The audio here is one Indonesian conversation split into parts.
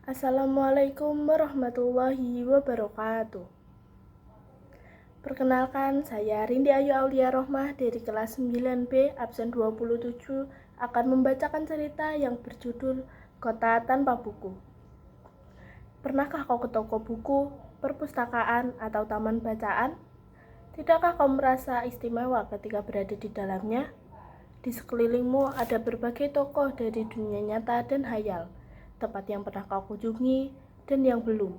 Assalamualaikum warahmatullahi wabarakatuh. Perkenalkan, saya Rindi Ayu Aulia Rohmah dari kelas 9B absen 27 akan membacakan cerita yang berjudul Kota Tanpa Buku. Pernahkah kau ke toko buku, perpustakaan, atau taman bacaan? Tidakkah kau merasa istimewa ketika berada di dalamnya? Di sekelilingmu ada berbagai tokoh dari dunia nyata dan hayal, tempat yang pernah kau kunjungi dan yang belum.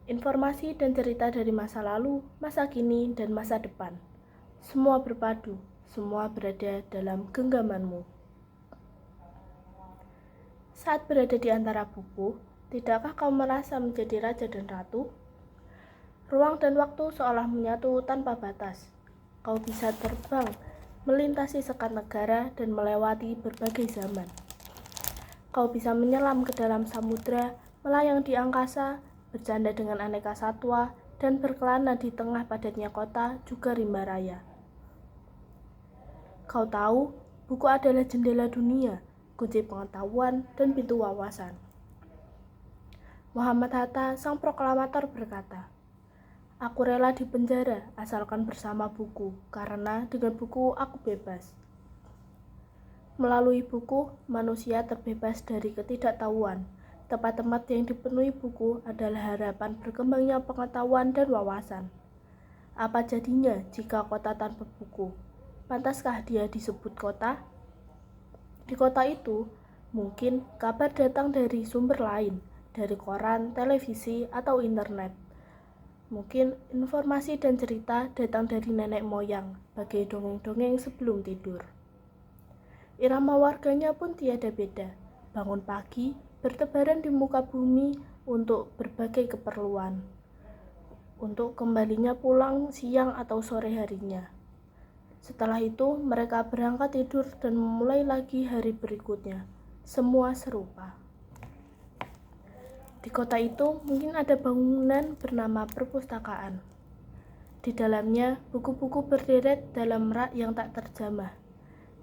Informasi dan cerita dari masa lalu, masa kini, dan masa depan. Semua berpadu, semua berada dalam genggamanmu. Saat berada di antara buku, tidakkah kau merasa menjadi raja dan ratu? Ruang dan waktu seolah menyatu tanpa batas. Kau bisa terbang, melintasi sekat negara, dan melewati berbagai zaman. Kau bisa menyelam ke dalam samudra, melayang di angkasa, bercanda dengan aneka satwa, dan berkelana di tengah padatnya kota, juga rimba raya. Kau tahu, buku adalah jendela dunia, kunci pengetahuan, dan pintu wawasan. Muhammad Hatta, sang proklamator, berkata, "Aku rela di penjara asalkan bersama buku, karena dengan buku aku bebas." Melalui buku, manusia terbebas dari ketidaktahuan. Tempat-tempat yang dipenuhi buku adalah harapan berkembangnya pengetahuan dan wawasan. Apa jadinya jika kota tanpa buku? Pantaskah dia disebut kota? Di kota itu, mungkin kabar datang dari sumber lain, dari koran, televisi, atau internet. Mungkin informasi dan cerita datang dari nenek moyang, bagai dongeng-dongeng sebelum tidur. Irama warganya pun tiada beda, bangun pagi, bertebaran di muka bumi untuk berbagai keperluan, untuk kembalinya pulang siang atau sore harinya. Setelah itu, mereka berangkat tidur dan memulai lagi hari berikutnya. Semua serupa. Di kota itu mungkin ada bangunan bernama perpustakaan. Di dalamnya, buku-buku berderet dalam rak yang tak terjamah.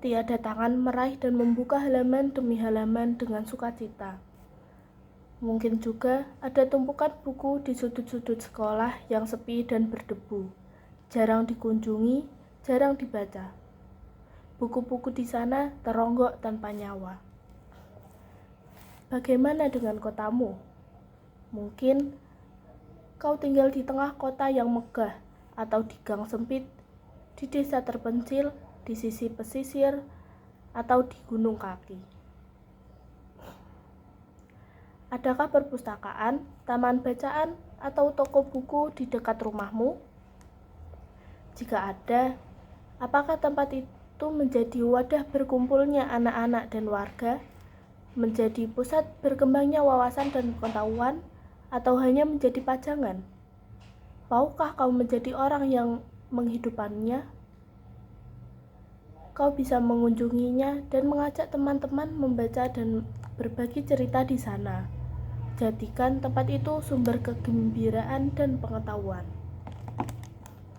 Tiada tangan meraih dan membuka halaman demi halaman dengan sukacita. Mungkin juga ada tumpukan buku di sudut-sudut sekolah yang sepi dan berdebu. Jarang dikunjungi, jarang dibaca. Buku-buku di sana teronggok tanpa nyawa. Bagaimana dengan kotamu? Mungkin kau tinggal di tengah kota yang megah, atau di gang sempit, di desa terpencil, di sisi pesisir, atau di gunung kaki. Adakah perpustakaan, taman bacaan, atau toko buku di dekat rumahmu? Jika ada, apakah tempat itu menjadi wadah berkumpulnya anak-anak dan warga, menjadi pusat berkembangnya wawasan dan pengetahuan, atau hanya menjadi pajangan? Maukah kau menjadi orang yang menghidupannya? Kau bisa mengunjunginya dan mengajak teman-teman membaca dan berbagi cerita di sana. Jadikan tempat itu sumber kegembiraan dan pengetahuan.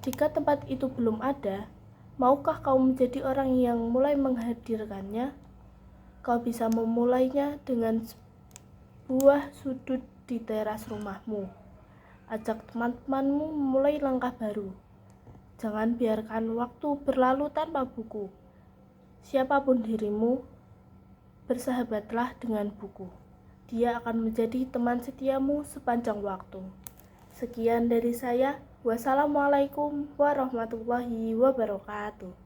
Jika tempat itu belum ada, maukah kau menjadi orang yang mulai menghadirkannya? Kau bisa memulainya dengan sebuah sudut di teras rumahmu. Ajak teman-temanmu memulai langkah baru. Jangan biarkan waktu berlalu tanpa buku. Siapapun dirimu, bersahabatlah dengan buku. Dia akan menjadi teman setiamu sepanjang waktu. Sekian dari saya. Wassalamualaikum warahmatullahi wabarakatuh.